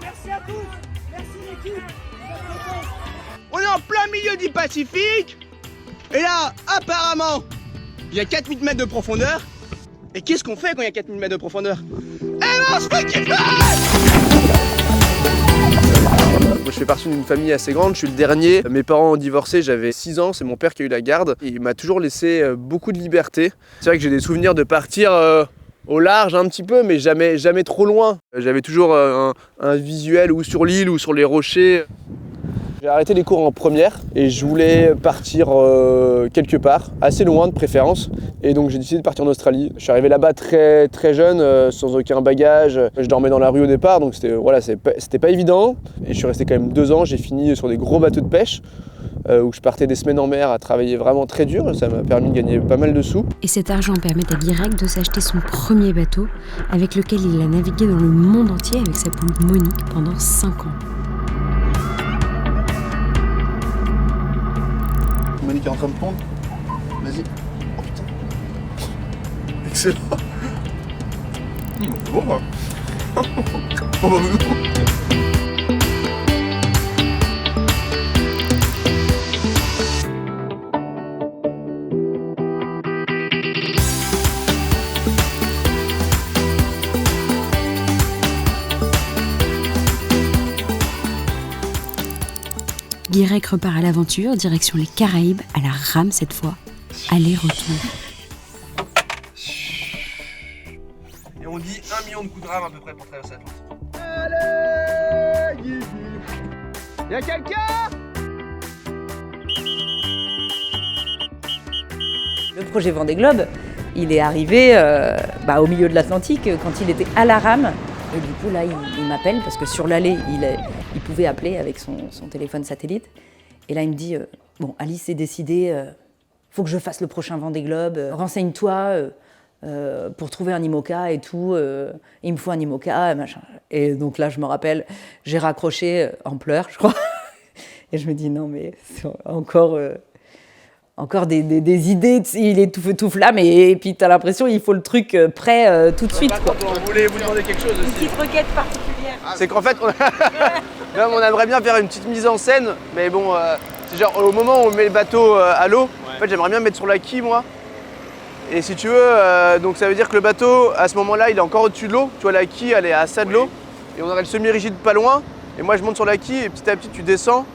Merci à tous. Merci l'équipe. On est en plein milieu du Pacifique. Et là, apparemment, il y a 4000 mètres de profondeur. Et qu'est-ce qu'on fait quand il y a 4000 mètres de profondeur? Eh ben, on se fait kiffer! Moi, je fais partie d'une famille assez grande, je suis le dernier. Mes parents ont divorcé, j'avais 6 ans, c'est mon père qui a eu la garde. Il m'a toujours laissé beaucoup de liberté. C'est vrai que j'ai des souvenirs de partir au large un petit peu, mais jamais trop loin. J'avais toujours un visuel ou sur l'île ou sur les rochers. J'ai arrêté les cours en première et je voulais partir quelque part, assez loin de préférence. Et donc j'ai décidé de partir en Australie. Je suis arrivé là-bas très jeune, sans aucun bagage. Je dormais dans la rue au départ, donc c'était pas évident. Et je suis resté quand même 2 ans, j'ai fini sur des gros bateaux de pêche, où je partais des semaines en mer à travailler vraiment très dur. Ça m'a permis de gagner pas mal de sous. Et cet argent permet à Guirec de s'acheter son premier bateau, avec lequel il a navigué dans le monde entier avec sa poule Monique pendant 5 ans. Monique est en train de pondre. Vas-y. Oh putain. Excellent. Bon bah. Bon bah. Guirec repart à l'aventure, direction les Caraïbes, à la rame cette fois. Aller-retour. Et on dit 1 million de coups de rame à peu près pour traverser l'Atlantique. Allez, Guigui. Y'a quelqu'un? Le projet Vendée Globe, il est arrivé au milieu de l'Atlantique quand il était à la rame. Et du coup, là, il m'appelle parce que sur l'allée, il pouvait appeler avec son téléphone satellite. Et là, il me dit bon, Alice, c'est décidé, faut que je fasse le prochain Vendée Globe. Renseigne-toi pour trouver un IMOCA et tout. Il me faut un IMOCA, machin. Et donc là, je me rappelle, j'ai raccroché en pleurs, je crois. Et je me dis non, mais c'est encore des idées, il est tout flamme et puis t'as l'impression il faut le truc prêt tout de suite. Quoi. On voulait vous demander quelque chose aussi. Une petite requête particulière. C'est qu'en fait, on aimerait bien faire une petite mise en scène, mais bon, c'est genre au moment où on met le bateau à l'eau, en fait j'aimerais bien me mettre sur la quille moi. Et si tu veux, donc ça veut dire que le bateau, à ce moment-là, il est encore au-dessus de l'eau. Tu vois, la quille, elle est à ça de l'eau. Et on aurait le semi-rigide pas loin. Et moi, je monte sur la quille et petit à petit, tu descends.